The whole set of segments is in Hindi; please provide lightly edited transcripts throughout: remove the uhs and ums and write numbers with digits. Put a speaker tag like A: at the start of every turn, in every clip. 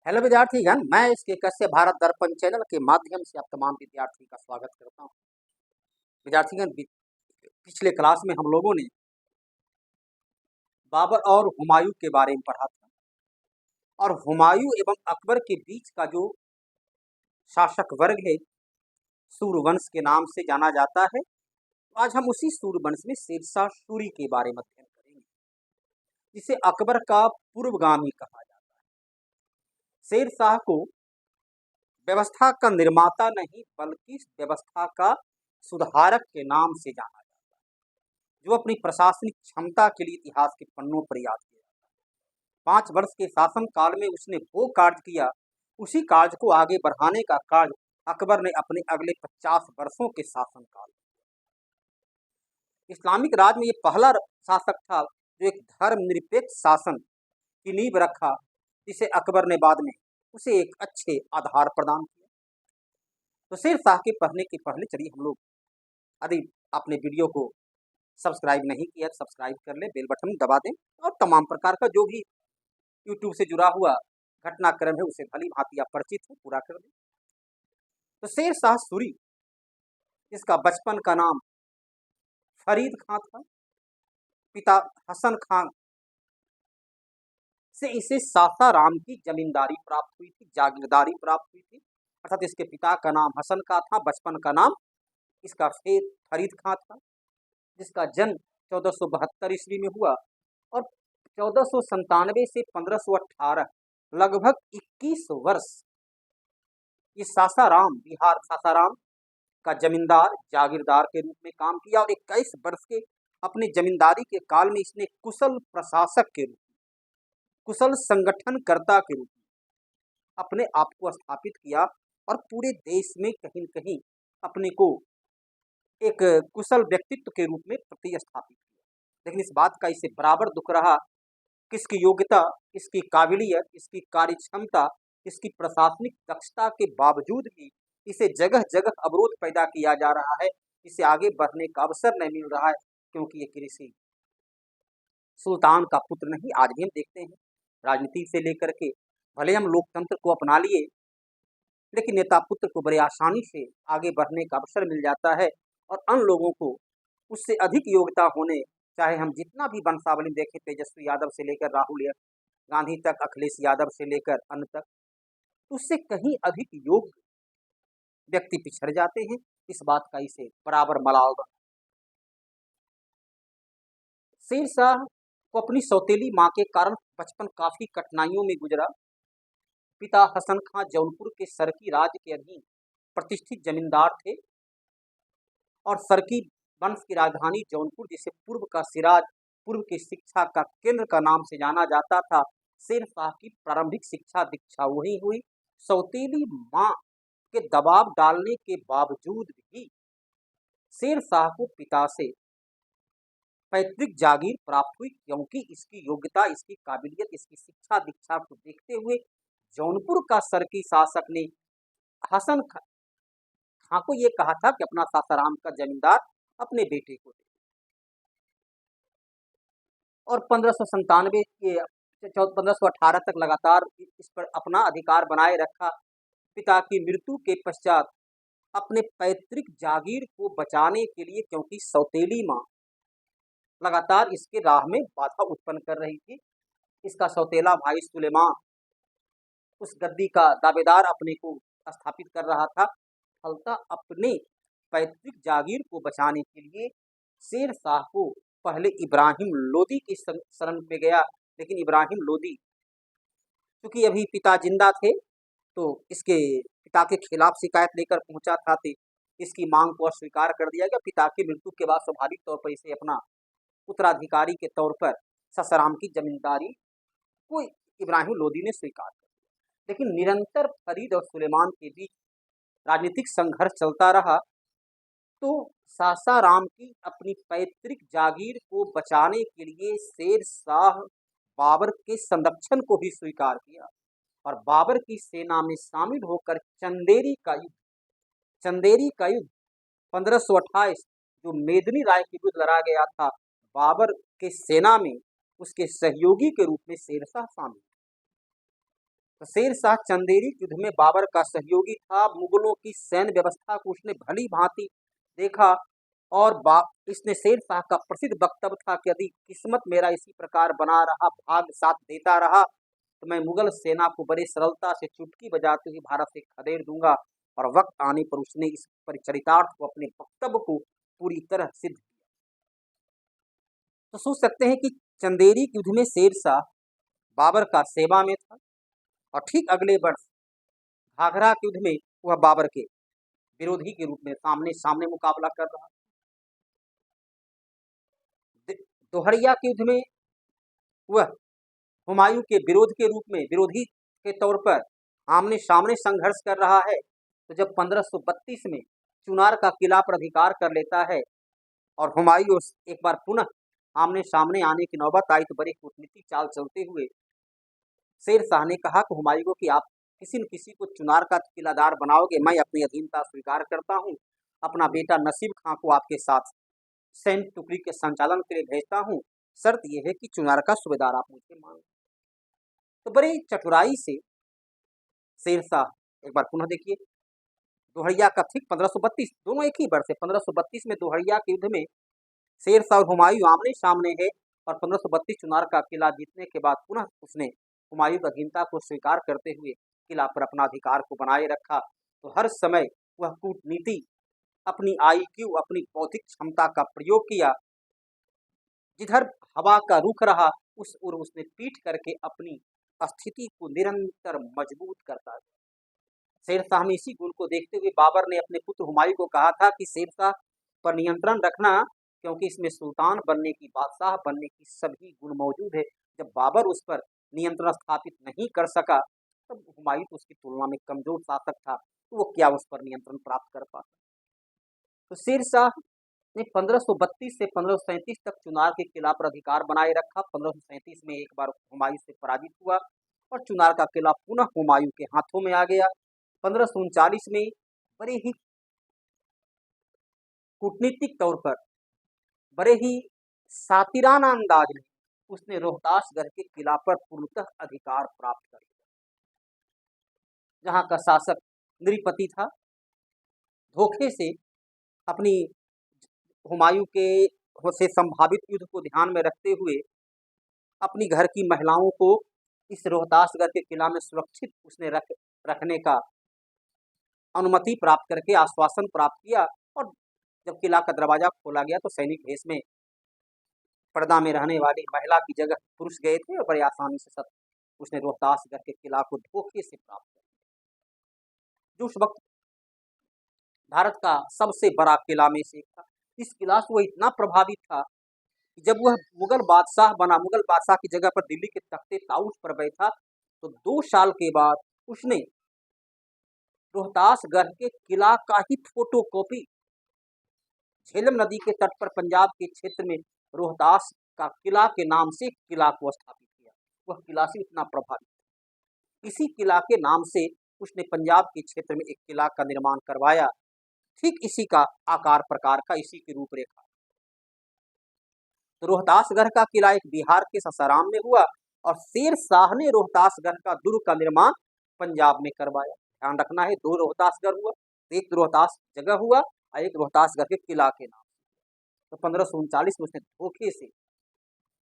A: हेलो विद्यार्थीगण, मैं इसके कश्यप भारत दर्पण चैनल के माध्यम से आप तमाम विद्यार्थियों का स्वागत करता हूं। विद्यार्थीगण, पिछले क्लास में हम लोगों ने बाबर और हुमायूं के बारे में पढ़ा था और हुमायूं एवं अकबर के बीच का जो शासक वर्ग है सूर्यवंश के नाम से जाना जाता है। आज हम उसी सूर्यवंश में शेरशाह सूरी के बारे में अध्ययन करेंगे, जिसे अकबर का पूर्वगामी कहा जाता है। शेरशाह को व्यवस्था का निर्माता नहीं बल्कि व्यवस्था का सुधारक के नाम से जाना जाता है, जो अपनी प्रशासनिक क्षमता के लिए इतिहास के पन्नों पर याद किया जाता है। 5 वर्ष के शासन काल में उसने वो कार्य किया, उसी कार्य को आगे बढ़ाने का कार्य अकबर ने अपने अगले 50 वर्षों के शासन काल में। इस्लामिक राज में ये पहला शासक था जो एक धर्मनिरपेक्ष शासन की नींव रखा, जिसे अकबर ने बाद में उसे एक अच्छे आधार प्रदान किया। तो शेरशाह के पढ़ने के पहले चलिए हम लोग, यदि आपने वीडियो को सब्सक्राइब नहीं किया तो सब्सक्राइब कर लें, बेल बटन दबा दें और तमाम प्रकार का जो भी यूट्यूब से जुड़ा हुआ घटनाक्रम है उसे भली भांति आप परिचित हो पूरा कर दें। तो शेरशाह सूरी, इसका बचपन का नाम फरीद खां था। पिता हसन खां से इसे सासाराम की जमींदारी प्राप्त हुई थी, जागीरदारी प्राप्त हुई थी। अर्थात इसके पिता का नाम हसन खां था, बचपन का नाम इसका फरीद खां था, जिसका जन्म 1472 ईस्वी में हुआ और 1497 से 1518 लगभग 21 वर्ष ये सासाराम, बिहार सासाराम का जमींदार जागीरदार के रूप में काम किया और 21 वर्ष के अपने जमींदारी के काल में इसने कुशल प्रशासक के रूप में, कुशल संगठनकर्ता के रूप में अपने आप को स्थापित किया और पूरे देश में कहीं न कहीं अपने को एक कुशल व्यक्तित्व के रूप में प्रतिस्थापित किया। लेकिन इस बात का इसे बराबर दुख रहा कि इसकी योग्यता, इसकी काबिलियत, इसकी कार्यक्षमता, इसकी प्रशासनिक दक्षता के बावजूद भी इसे जगह जगह अवरोध पैदा किया जा रहा है, इसे आगे बढ़ने का अवसर नहीं मिल रहा है, क्योंकि ये किसी सुल्तान का पुत्र नहीं। आज भी हम देखते हैं राजनीति से लेकर के, भले हम लोकतंत्र को अपना लिए, लेकिन नेता पुत्र को बड़े आसानी से आगे बढ़ने का अवसर मिल जाता है और अन्य लोगों को उससे अधिक योग्यता होने, चाहे हम जितना भी वंशावली देखें, तेजस्वी यादव से लेकर राहुल गांधी तक, अखिलेश यादव से लेकर अन्य तक, उससे कहीं अधिक योग्य व्यक्ति पिछड़ जाते हैं। इस बात का इसे बराबर मलाल रहा। शेरशाह को अपनी सौतेली मां के कारण बचपन काफी कठिनाइयों में गुजरा। पिता हसन खां जौनपुर के सरकी राज्य के अधीन प्रतिष्ठित जमींदार थे और सरकी वंश की राजधानी जौनपुर, जिसे पूर्व का सिराज, पूर्व की शिक्षा का केंद्र का नाम से जाना जाता था, शेरशाह की प्रारंभिक शिक्षा दीक्षा वही हुई। सौतेली मां के दबाव डालने के बावजूद भी शेरशाह को पिता से पैतृक जागीर प्राप्त हुई, क्योंकि इसकी योग्यता, इसकी काबिलियत, इसकी शिक्षा दीक्षा को देखते हुए जौनपुर का सरकी शासक ने हसन खां को यह कहा था कि अपना सासाराम का जमींदार अपने बेटे को दे। और 1518 तक लगातार इस पर अपना अधिकार बनाए रखा। पिता की मृत्यु के पश्चात अपने पैतृक जागीर को बचाने के लिए, क्योंकि सौतेली मां लगातार इसके राह में बाधा उत्पन्न कर रही थी, इसका सौतेला भाई सुलेमान उस गद्दी का दावेदार अपने को स्थापित कर रहा था। फलतः अपने पैतृक जागीर को बचाने के लिए शेरशाह को पहले इब्राहिम लोदी की शरण में गया, लेकिन इब्राहिम लोदी क्योंकि अभी पिता जिंदा थे तो इसके पिता के खिलाफ शिकायत लेकर पहुंचा था, तो इसकी मांग को अस्वीकार कर दिया गया। पिता की मृत्यु के बाद स्वाभाविक तौर पर इसे अपना उत्तराधिकारी के तौर पर सासाराम की जमींदारी को इब्राहिम लोदी ने स्वीकार कर दिया। लेकिन निरंतर फरीद और सुलेमान के बीच राजनीतिक संघर्ष चलता रहा, तो सासाराम की अपनी पैतृक जागीर को बचाने के लिए शेरशाह बाबर के संरक्षण को भी स्वीकार किया और बाबर की सेना में शामिल होकर चंदेरी का युद्ध 1528 जो मेदिनी राय के विरुद्ध लड़ा गया था, बाबर के सेना में उसके सहयोगी के रूप में शेरशाह शामिल। तो शेर शाह चंदेरी युद्ध में बाबर का सहयोगी था। मुगलों की सैन्य व्यवस्था को उसने भली भांति देखा और इसने शेर शाह का प्रसिद्ध वक्तव्य था कि यदि किस्मत मेरा इसी प्रकार बना रहा, भाग्य साथ देता रहा, तो मैं मुगल सेना को बड़ी सरलता से चुटकी बजाते हुए भारत से खदेड़ दूंगा। और वक्त आने पर उसने इस परिचरितार्थ को, अपने वक्तव्य को पूरी तरह सिद्ध किया। तो सोच सकते हैं कि चंदेरी युद्ध में शेर शाह बाबर का सेवा में था और ठीक अगले वर्ष घाघरा के युद्ध में वह बाबर के विरोधी के रूप में सामने सामने मुकाबला कर रहा। दोहरिया के युद्ध में वह हुमायूं के विरोध के रूप में, विरोधी के तौर पर आमने सामने संघर्ष कर रहा है। तो जब 1532 में चुनार का किला पर अधिकार कर लेता है और हुमायूं एक बार पुनः आमने सामने आने की नौबत आई, तो बड़ी कूटनीतिक चाल चलते हुए शेर शाह ने कहा कि हुमायूं को कि आप किसी न किसी को चुनार का किलादार बनाओगे, मैं अपनी अधीनता स्वीकार करता हूँ, अपना बेटा नसीब खां को आपके साथ सैन्य टुकड़ी के संचालन के लिए भेजता हूँ, शर्त यह है कि चुनार का सूबेदार आप मुझसे मांगे। तो बड़ी चतुराई से शेर शाह, एक बार पुनः देखिए, दोहरिया का ठीक 1532, दोनों एक ही वर्ष है। 1532 में दोहरिया के युद्ध में शेर शाह और हुमायूं आमने सामने है और 1532 चुनार का किला जीतने के बाद पुनः उसने हुमायूं की अधीनता को स्वीकार करते हुए किला पर अपना अधिकार को बनाए रखा। तो हर समय वह कूटनीति, अपनी IQ, अपनी बौद्धिक क्षमता का प्रयोग किया। जिधर हवा का रुख रहा उस ओर उसने पीठ करके अपनी स्थिति को निरंतर मजबूत करता गया। शेर शाह में इसी गुण को देखते हुए बाबर ने अपने पुत्र हुमायूं को कहा था कि शेर शाह पर नियंत्रण रखना, क्योंकि इसमें सुल्तान बनने की, बादशाह बनने की सभी गुण मौजूद है। जब बाबर उस पर नियंत्रण स्थापित नहीं कर सका, तब हुमायूं तो उसकी तुलना में कमजोर शासक था, तो वो क्या उस पर नियंत्रण प्राप्त कर पाता। तो शेर शाह ने 1532 से 1537 तक चुनार के किला पर अधिकार बनाए रखा। 1537 में एक बार हुमायूं से पराजित हुआ और चुनार का किला पुनः हुमायूं के हाथों में आ गया। 1539 में बड़े ही कूटनीतिक तौर पर, बड़े ही सातिराना अंदाज में उसने रोहतासगढ़ के किला पर पूर्णतः अधिकार प्राप्त कर लिया। जहां का शासक नृपति था, धोखे से अपनी हुमायूं के से संभावित युद्ध को ध्यान में रखते हुए अपनी घर की महिलाओं को इस रोहतासगढ़ के किला में सुरक्षित उसने रखने का अनुमति प्राप्त करके आश्वासन प्राप्त किया। और जब किला का दरवाजा खोला गया तो सैनिक भेष में पर्दा में रहने वाली महिला की जगह पुरुष गए थे और बड़ी आसानी से सब उसने रोहतासगढ़ के किला को धोखे से प्राप्त किया, जो उस वक्त भारत का सबसे बड़ा किला में से एक था। इस किला से वो इतना प्रभावित था कि जब वह मुगल बादशाह बना, मुगल बादशाह की जगह पर दिल्ली के तख्ते ताऊस पर बैठा, तो 2 साल के बाद उसने रोहतासगढ़ के किला का ही फोटोकॉपी झेलम नदी के तट पर पंजाब के क्षेत्र में रोहतास का किला के नाम से किला को स्थापित किया। वह किला से इतना प्रभावित था। इसी किला के नाम से उसने पंजाब के क्षेत्र में एक किला का निर्माण करवाया, ठीक इसी का आकार प्रकार का, इसी की रूपरेखा। तो रोहतासगढ़ का किला एक बिहार के सासाराम में हुआ और शेर शाह ने रोहतासगढ़ का दुर्ग का निर्माण पंजाब में करवाया। ध्यान रखना है, 2 रोहतासगढ़ हुआ, एक रोहतास जगह हुआ और एक रोहतासगढ़ के किला के नाम। तो 1539 में उसने धोखे से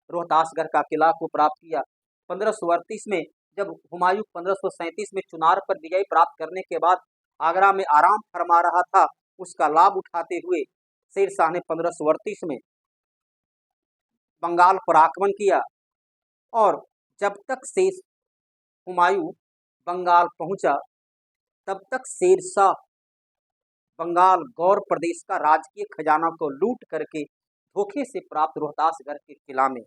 A: रोहतासगढ़ का किला को प्राप्त किया। 1538 में जब हुमायूं 1537 में चुनार पर विजय प्राप्त करने के बाद आगरा में आराम फरमा रहा था, उसका लाभ उठाते हुए शेर शाह ने 1538 में बंगाल पर आक्रमण किया और जब तक शेष हुमायूं बंगाल पहुंचा, तब तक शेर शाह बंगाल गौर प्रदेश का राजकीय खजाना को लूट करके धोखे से प्राप्त रोहतासगढ़ के किला में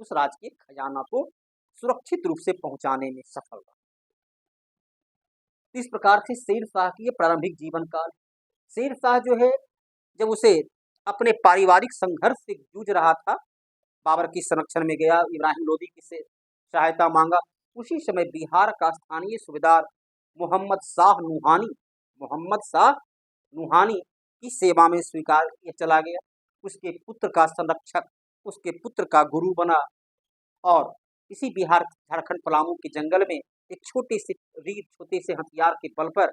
A: उस राजकीय खजाना को सुरक्षित रूप से पहुंचाने में सफल रहा। इस प्रकार से शेर शाह की प्रारंभिक जीवन काल। शेर शाह जो है, जब उसे अपने पारिवारिक संघर्ष से जूझ रहा था, बाबर की संरक्षण में गया, इब्राहिम लोदी की से सहायता मांगा, उसी समय बिहार का स्थानीय सूबेदार मोहम्मद शाह नुहानी की सेवा में स्वीकार किया चला गया। उसके पुत्र का संरक्षक, उसके पुत्र का गुरु बना और इसी बिहार झारखंड पलामू के जंगल में एक छोटे से रीत, छोटे से हथियार के बल पर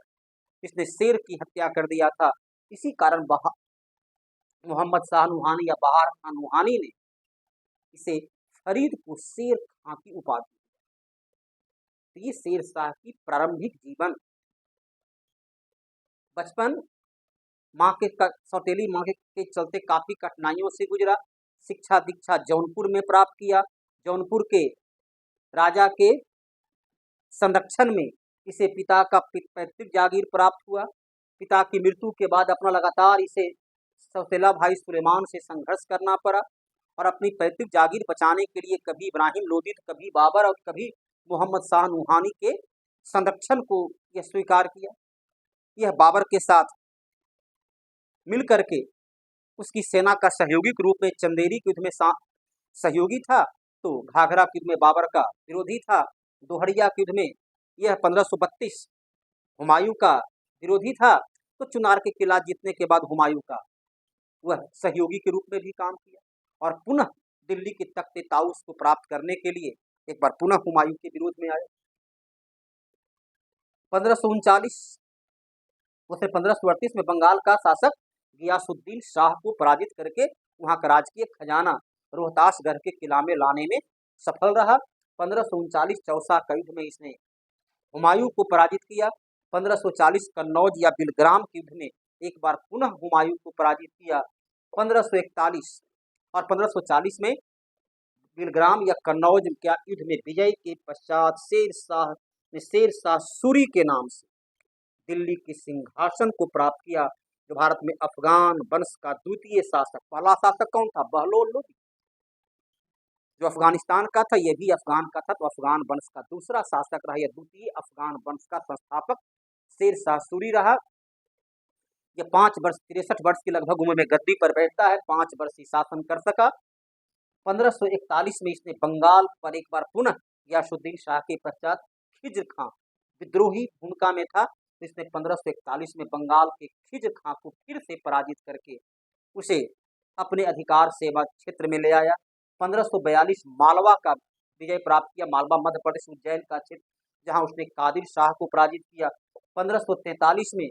A: इसने शेर की हत्या कर दिया था। इसी कारण मोहम्मद शाह नूहानी या बहार खान नूहानी ने इसे फरीद को शेर खां की उपाधि दी। ये शेर शाह की प्रारंभिक जीवन, बचपन माँ के सौतेली माँ के चलते काफी कठिनाइयों से गुजरा। शिक्षा दीक्षा जौनपुर में प्राप्त किया। जौनपुर के राजा के संरक्षण में इसे पिता का पैतृक जागीर प्राप्त हुआ। पिता की मृत्यु के बाद अपना लगातार इसे सौतेला भाई सुलेमान से संघर्ष करना पड़ा और अपनी पैतृक जागीर बचाने के लिए कभी इब्राहिम लोदी तो कभी बाबर और कभी मोहम्मद शाह नूहानी के संरक्षण को यह स्वीकार किया। यह बाबर के साथ मिलकर के उसकी सेना का सहयोगी के रूप में चंदेरी के युद्ध में सहयोगी था, तो घाघरा के युद्ध में बाबर का विरोधी था। दोहरिया के युद्ध में यह 1532 हुमायूं का विरोधी था। तो चुनार के किला जीतने के बाद हुमायूं का वह सहयोगी के रूप में भी काम किया और पुनः दिल्ली के तख्ते ताउस को प्राप्त करने के लिए एक बार पुनः हुमायूं के विरोध में आया। 1539 उसे 1538 में बंगाल का शासक गियासुद्दीन शाह को पराजित करके वहां का राजकीय खजाना रोहतासगढ़ के किला में लाने में सफल रहा। 1539 चौसा का युद्ध में इसने हुमायूं को पराजित किया। 1540 कन्नौज या बिलग्राम के युद्ध में एक बार पुनः हुमायूं को पराजित किया। 1541 और 1540 में बिलग्राम या कन्नौज के युद्ध में विजय के पश्चात शेर शाह सूरी के नाम से दिल्ली के सिंहासन को प्राप्त किया, जो भारत में अफगान वंश का द्वितीय शासक। पहला शासक कौन था? बहलोल लोदी, जो अफगानिस्तान का था, यह भी अफगान का था, तो अफगान वंश का दूसरा शासक रहा। यह द्वितीय अफगान वंश का संस्थापक शेर शाह सूरी रहा। यह 5 वर्ष 63 वर्ष की लगभग उम्र में गद्दी पर बैठता है, 5 वर्ष ही शासन कर सका। 1541 में इसने बंगाल पर एक बार पुनः गियासुद्दीन शाह के पश्चात खिज्र खां विद्रोही भूमिका में था। इसने 1541 में बंगाल के खिज्र खां को फिर से पराजित करके उसे अपने अधिकार सेवा क्षेत्र में ले आया। 1542 मालवा का विजय प्राप्त किया। मालवा मध्य प्रदेश उज्जैन का क्षेत्र, जहां उसने कादिर शाह को पराजित किया। 1543 में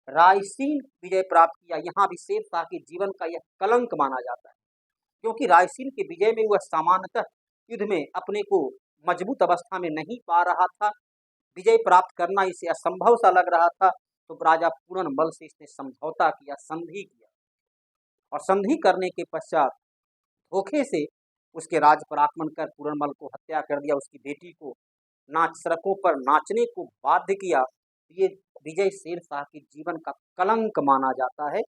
A: रायसीन विजय प्राप्त किया। यहाँ भी शेर शाह के जीवन का यह कलंक माना जाता है, क्योंकि रायसीन के विजय में वह सामान्यतः युद्ध में अपने को मजबूत अवस्था में नहीं पा रहा था। विजय प्राप्त करना इसे असंभव सा लग रहा था, तो राजा पूरनमल से इसने समझौता किया, संधि किया, और संधि करने के पश्चात धोखे से उसके राज पर आक्रमण कर पूरनमल को हत्या कर दिया। उसकी बेटी को सड़कों पर नाचने को बाध्य किया। ये विजय शेर शाह के जीवन का कलंक माना जाता है।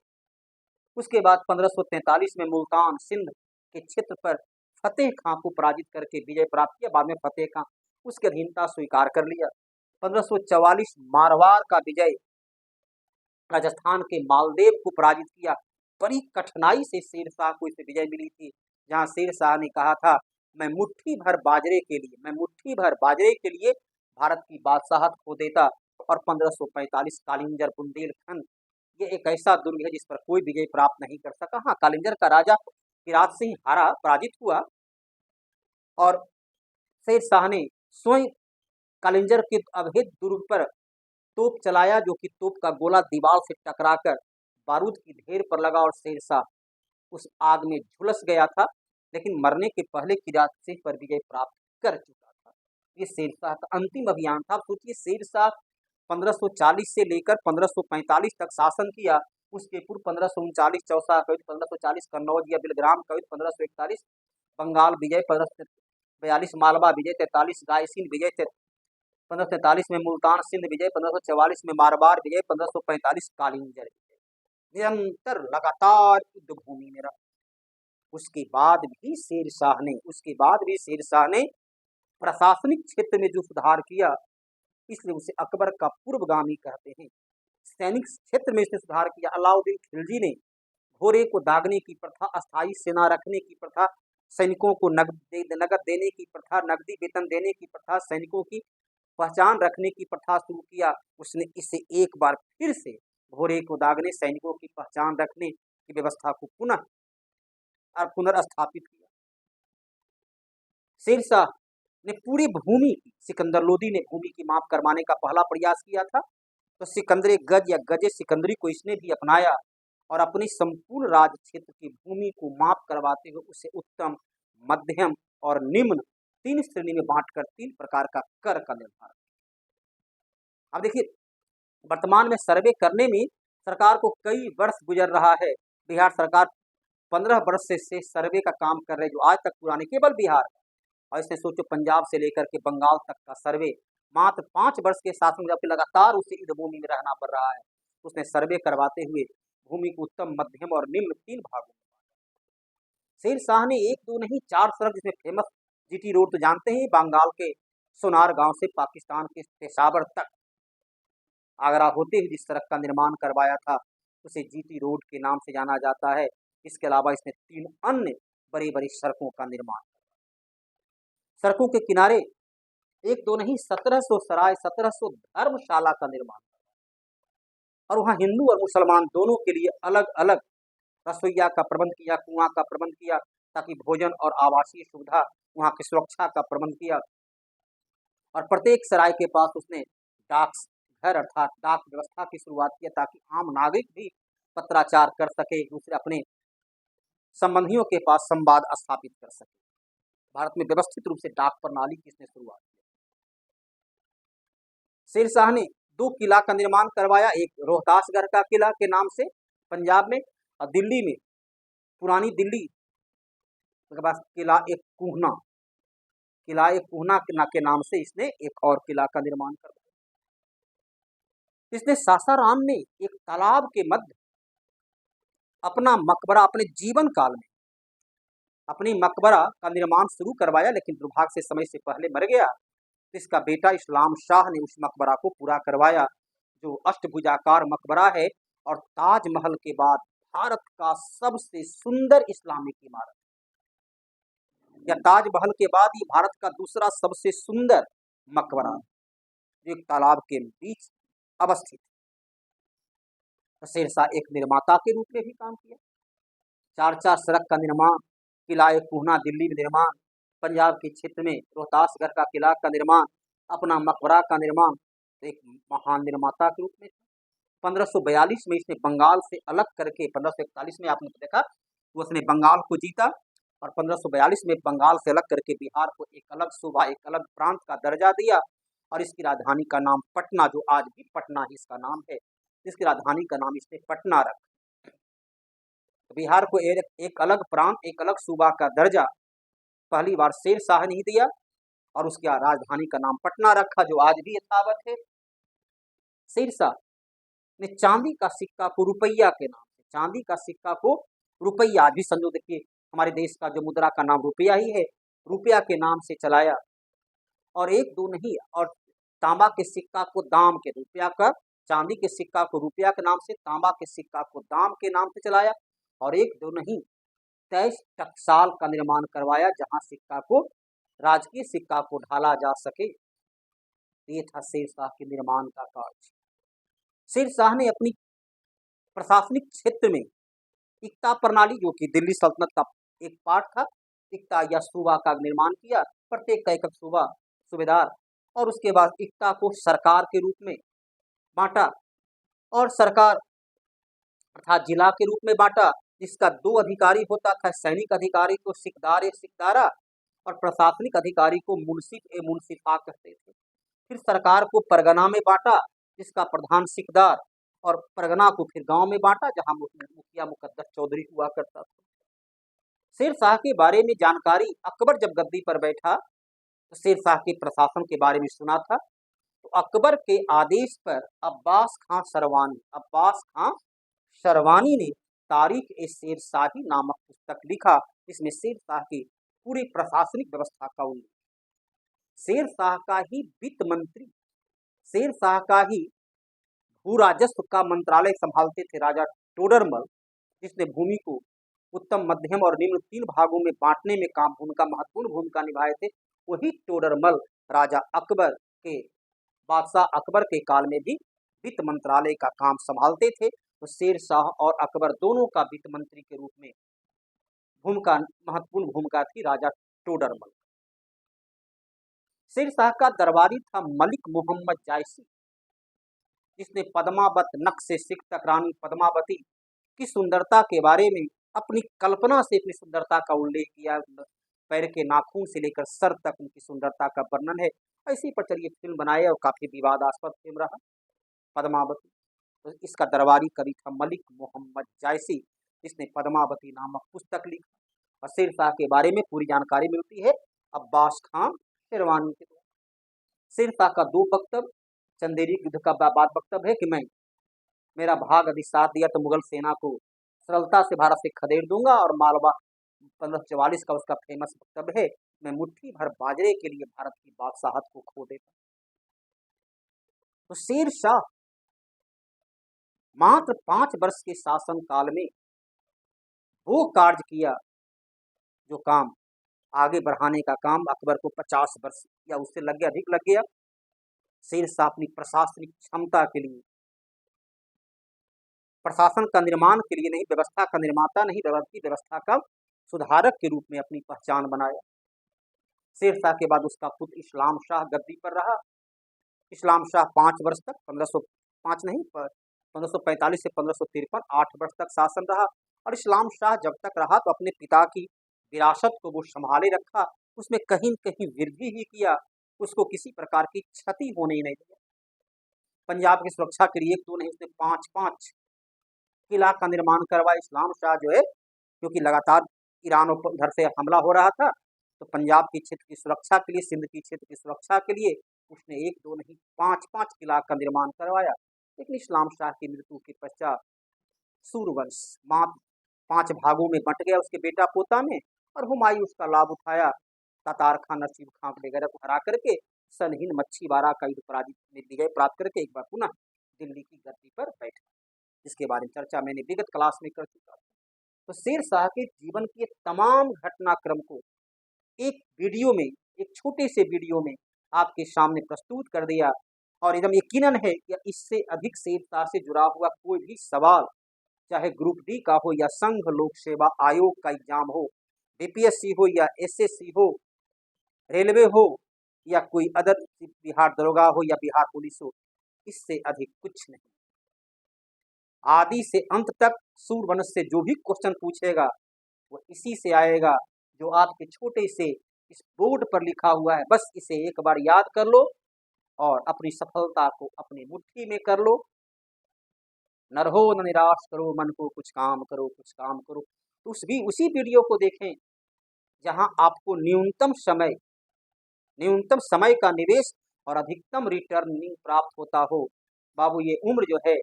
A: उसके बाद 1543 में मुल्तान सिंध के क्षेत्र पर फतेह खां को पराजित करके विजय प्राप्त किया। बाद में फतेह खां उसकी अधीनता स्वीकार कर लिया। 1544 मारवाड़ का विजय, राजस्थान के मालदेव को पराजित किया। बड़ी कठिनाई से शेर शाह को इसे विजय मिली थी, जहां शेर शाह ने कहा था, मैं मुट्ठी भर बाजरे के लिए भारत की बादशाहत खो देता। और 1545 कालिंजर बुंदेलखंड, ये एक ऐसा दुर्ग है जिस पर कोई विजय प्राप्त नहीं कर सका। हाँ, कालिंजर का राजा पिरात सिंह हारा, पराजित हुआ, और शेर शाह ने स्वयं कालिंजर के अभेद दुर्ग पर तोप चलाया, जो कि तोप का गोला दीवार से टकराकर बारूद की ढेर पर लगा और शेर शाह उस आग में झुलस गया था, लेकिन मरने के पहले किरात सिंह पर विजय प्राप्त कर चुका था। ये शेर शाह का अंतिम अभियान था। सोचिए, शेर शाह 1540 से लेकर 1545 तक शासन किया। उसके पूर्व 1539 चौसा का युद्ध, 1540 कन्नौज या बिलग्राम का युद्ध, 1541 बंगाल विजय, 1542 मालवा विजय, 43 रायसीन विजय, 1543 में मुल्तान सिंध विजय, 1544 में मारवाड़ विजय, 1545 कालिंजर विजय। निरंतर लगातार युद्ध भूमि में रहा। उसके बाद भी शेर शाह ने प्रशासनिक क्षेत्र में जो सुधार किया, इसलिए उसे अकबर का पूर्वगामी कहते हैं। सैनिक क्षेत्र में इसने सुधार किया। अलाउद्दीन खिलजी ने घोड़े को दागने की प्रथा, अस्थायी सेना रखने की प्रथा, सैनिकों को नगद देने की प्रथा, नकदी वेतन देने की प्रथा, सैनिकों की पहचान रखने की प्रथा शुरू किया। उसने इसे एक बार फिर से घोड़े को दागने, सैनिकों की पहचान रखने की व्यवस्था को पुनर्स्थापित किया। शेर शाह ने पूरी भूमि की, सिकंदर लोदी ने भूमि की माप करवाने का पहला प्रयास किया था। तो सिकंदर गज या गजे सिकंदरी को इसने भी अपनाया और अपनी संपूर्ण राज क्षेत्र की भूमि को माप करवाते हुए उसे उत्तम, मध्यम और निम्न 3 श्रेणी में बांटकर 3 प्रकार का कर का निर्धारण। अब देखिए, वर्तमान में सर्वे करने में सरकार को कई वर्ष गुजर रहा है। बिहार सरकार 15 वर्ष से सर्वे का काम कर रहे, जो आज तक पुराने केवल बिहार, और इसने सोचो पंजाब से लेकर के बंगाल तक का सर्वे मात्र 5 वर्ष के शासन, जबकि लगातार उसे युद्ध भूमि में रहना पड़ रहा है। उसने सर्वे करवाते हुए भूमि को उत्तम, मध्यम और निम्न 3 भागों में। शेरशाह ने 1 2 नहीं 4 सड़क, जिसमें फेमस जीटी रोड तो जानते हैं, बंगाल के सोनार गांव से पाकिस्तान के पेशावर तक आगरा होते हुए जिस सड़क का निर्माण करवाया था, उसे जीटी रोड के नाम से जाना जाता है। इसके अलावा इसने 3 अन्य बड़ी बड़ी सड़कों का निर्माण। सड़कों के किनारे 1 2 नहीं 1700 सराय, 1700 धर्मशाला का निर्माण, और वहाँ हिंदू और मुसलमान दोनों के लिए अलग अलग रसोईया का प्रबंध किया, कुआं का प्रबंध किया, ताकि भोजन और आवासीय सुविधा, वहाँ की सुरक्षा का प्रबंध किया। और प्रत्येक सराय के पास उसने डाक घर अर्थात डाक व्यवस्था की शुरुआत किया, ताकि आम नागरिक भी पत्राचार कर सके, दूसरे अपने संबंधियों के पास संवाद स्थापित कर सके। भारत में व्यवस्थित रूप से डाक प्रणाली की इसने शुरुआत की। शेरशाह ने 2 किला का निर्माण करवाया, एक रोहतासगढ़ का किला के नाम से पंजाब में, और दिल्ली में पुरानी दिल्ली के पास किला एक कुहना के नाम से इसने एक और किला का निर्माण करवाया। इसने सासाराम में एक तालाब के मध्य अपना मकबरा, अपने जीवन काल में अपनी मकबरा का निर्माण शुरू करवाया, लेकिन दुर्भाग्य से समय से पहले मर गया। इसका बेटा इस्लाम शाह ने उस मकबरा को पूरा करवाया, जो अष्टभुजाकार मकबरा है और ताजमहल के बाद भारत का सबसे सुंदर इस्लामिक इमारत, या ताजमहल के बाद ही भारत का दूसरा सबसे सुंदर मकबरा, जो एक तालाब के बीच अवस्थित। शेरशाह एक निर्माता के रूप में भी काम किया। 4 सड़क का निर्माण, किला कुहना दिल्ली में निर्माण, पंजाब के क्षेत्र में रोहतासगढ़ का किला का निर्माण, अपना मकबरा का निर्माण, तो एक महान निर्माता के रूप में। 1542 में इसने बंगाल से अलग करके, 1541 में आपने देखा वो उसने बंगाल को जीता, और 1542 में बंगाल से अलग करके बिहार को एक अलग सूबा, एक अलग प्रांत का दर्जा दिया, और इसकी राजधानी का नाम पटना, जो आज भी पटना ही इसका नाम है, इसकी राजधानी का नाम इसने पटना रखा। बिहार को एक अलग प्रांत, एक अलग सूबा का दर्जा पहली बार शेरशाह ने दिया, और उसकी राजधानी का नाम पटना रखा, जो आज भी यथावत है। शेरशाह ने चांदी का सिक्का को रुपया के नाम से, चांदी का सिक्का को रुपया, आज भी समझो, देखिए हमारे देश का जो मुद्रा का नाम रुपया ही है, रुपया के नाम से चलाया। और 1 2 नहीं, और तांबा के सिक्का को दाम के, रुपया का, चांदी के सिक्का को रुपया के नाम से, तांबा के सिक्का को दाम के नाम से चलाया। और 1 2 नहीं 23 टकसाल का निर्माण करवाया, जहां सिक्का को, राजकीय सिक्का को ढाला जा सके। ये था शेरशाह के निर्माण का कार्य। शेरशाह ने अपनी प्रशासनिक क्षेत्र में इक्ता प्रणाली, जो कि दिल्ली सल्तनत का एक पार्ट था, इक्ता या सूबा का निर्माण किया, प्रत्येक का एक सूबा, सूबेदार, और उसके बाद इक्ता को सरकार के रूप में बांटा, और सरकार अर्थात जिला के रूप में बांटा, जिसका 2 अधिकारी होता था, सैनिक अधिकारी को सिकदार या सिकदारा, और प्रशासनिक अधिकारी को मुंसिफ ए मुंसिफा कहते थे। फिर सरकार को परगना में बांटा, जिसका प्रधान सिकदार, और परगना को फिर गांव में बांटा, जहां मुखिया मुकद्दस चौधरी हुआ करता था। शेरशाह के बारे में जानकारी, अकबर जब गद्दी पर बैठा तो शेरशाह के प्रशासन के बारे में सुना था, तो अकबर के आदेश पर अब्बास खां सरवानी ने तारीख ए शेरशाही नामक पुस्तक लिखा, जिसमें शेरशाह की पूरी प्रशासनिक व्यवस्था का उल्लेख। शेरशाह का ही वित्त मंत्री, शेरशाह का ही भू राजस्व का मंत्रालय संभालते थे राजा टोडरमल, जिसने भूमि को उत्तम, मध्यम और निम्न 3 भागों में बांटने में महत्वपूर्ण भूमिका निभाए थे। वही टोडरमल राजा अकबर के, बादशाह अकबर के काल में भी वित्त मंत्रालय का काम संभालते थे। तो शेरशाह और अकबर दोनों का वित्त मंत्री के रूप में महत्वपूर्ण भूमिका थी राजा टोडरमल। शेरशाह का दरबारी था मलिक मोहम्मद जायसी, जिसने पद्मावत नक्श से सिख तक रानी पद्मावती की सुंदरता के बारे में अपनी कल्पना से अपनी सुंदरता का उल्लेख किया। पैर के नाखून से लेकर सर तक उनकी सुंदरता का वर्णन है। ऐसी पर चलिए फिल्म बनाए और काफी विवादास्पद फिल्म रहा पद्मावती। तो इसका दरबारी कवि था मलिक मोहम्मद जायसी, जिसने पद्मावती नामक पुस्तक लिखी। और शेरशाह के बारे में पूरी जानकारी मिलती है अब्बास खान शेरवानी के द्वारा। शेरशाह का दो वक्तव्य, चंदेरी युद्ध का बाद वक्तव्य है कि मैं मेरा भाग यदि साथ दिया तो मुगल सेना को सरलता से भारत से खदेड़ दूंगा। और मालवा 1544 का उसका फेमस वक्तव्य है, मैं मुट्ठी भर बाजरे के लिए भारत की बादशाहत को खो देता। तो शेरशाह मात्र 5 वर्ष के शासन काल में वो कार्य किया जो काम आगे बढ़ाने का काम अकबर को 50 वर्ष या उससे लग गया, अधिक लग गया। शेरशाह अपनी प्रशासनिक क्षमता के लिए, प्रशासन का निर्माण के लिए नहीं, व्यवस्था का निर्माता नहीं, व्यवस्था का सुधारक के रूप में अपनी पहचान बनाया। शेरशाह के बाद उसका पुत्र इस्लाम शाह गद्दी पर रहा। इस्लाम शाह 5 वर्ष तक 1545 से 1553 8 वर्ष तक शासन रहा। और इस्लाम शाह जब तक रहा तो अपने पिता की विरासत को वो संभाले रखा, उसमें कहीं न कहीं वृद्धि ही किया, उसको किसी प्रकार की क्षति होने ही नहीं दिया। पंजाब की सुरक्षा के लिए एक तो नहीं, उसने 5-5 किला का निर्माण करवाया। इस्लाम शाह जो है, क्योंकि लगातार ईरान उधर से हमला हो रहा था, तो पंजाब की क्षेत्र की सुरक्षा के लिए, सिंध की क्षेत्र की सुरक्षा के लिए उसने 1-2 नहीं 5-5 किला का निर्माण करवाया। लेकिन इस्लाम शाह की मृत्यु के पश्चात सूर्यवंश मात्र 5 भागों में बंट गया उसके बेटा पोता में, और हुमायूं उसका लाभ उठाया। तातार खान, नसीब खान वगैरह को हरा करके सन हिंद मच्छीवाड़ा का युद्ध पराजित में विजय प्राप्त करके एक बार पुनः दिल्ली की गद्दी पर बैठा, जिसके बारे में चर्चा मैंने विगत क्लास में कर चुका था। तो शेरशाह के जीवन के तमाम घटनाक्रम को एक वीडियो में, एक छोटे से वीडियो में आपके सामने प्रस्तुत कर दिया। और एकदम यकीनन है कि इससे अधिक शेरशाह से जुड़ा हुआ कोई भी सवाल, चाहे ग्रुप डी का हो या संघ लोक सेवा आयोग का एग्जाम हो, बीपीएससी हो या एसएससी हो, रेलवे हो या कोई अदर बिहार दरोगा हो या बिहार पुलिस हो, इससे अधिक कुछ नहीं। आदि से अंत तक सूर्यवंश से जो भी क्वेश्चन पूछेगा वो इसी से आएगा, जो आपके छोटे से इस बोर्ड पर लिखा हुआ है। बस इसे एक बार याद कर लो और अपनी सफलता को अपनी मुट्ठी में कर लो। न रहो न निराश करो मन को, कुछ काम करो, कुछ काम करो। तो उसी वीडियो को देखें जहां आपको न्यूनतम समय का निवेश और अधिकतम रिटर्निंग प्राप्त होता हो। बाबू, ये उम्र जो है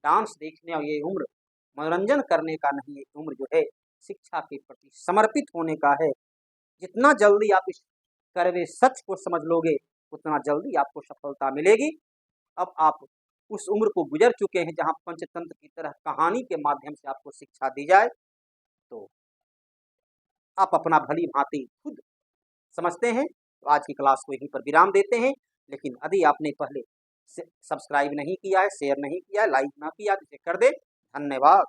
A: डांस देखने और ये उम्र मनोरंजन करने का नहीं, ये उम्र जो है शिक्षा के प्रति समर्पित होने का है। जितना जल्दी आप इस कड़वे सच को समझ लोगे उतना जल्दी आपको सफलता मिलेगी। अब आप उस उम्र को गुजर चुके हैं जहां पंचतंत्र की तरह कहानी के माध्यम से आपको शिक्षा दी जाए, तो आप अपना भली भांति खुद समझते हैं। तो आज की क्लास को यहीं पर विराम देते हैं। लेकिन यदि आपने पहले सब्सक्राइब नहीं किया है, शेयर नहीं किया है, लाइक ना किया, तो इसे कर दे। धन्यवाद।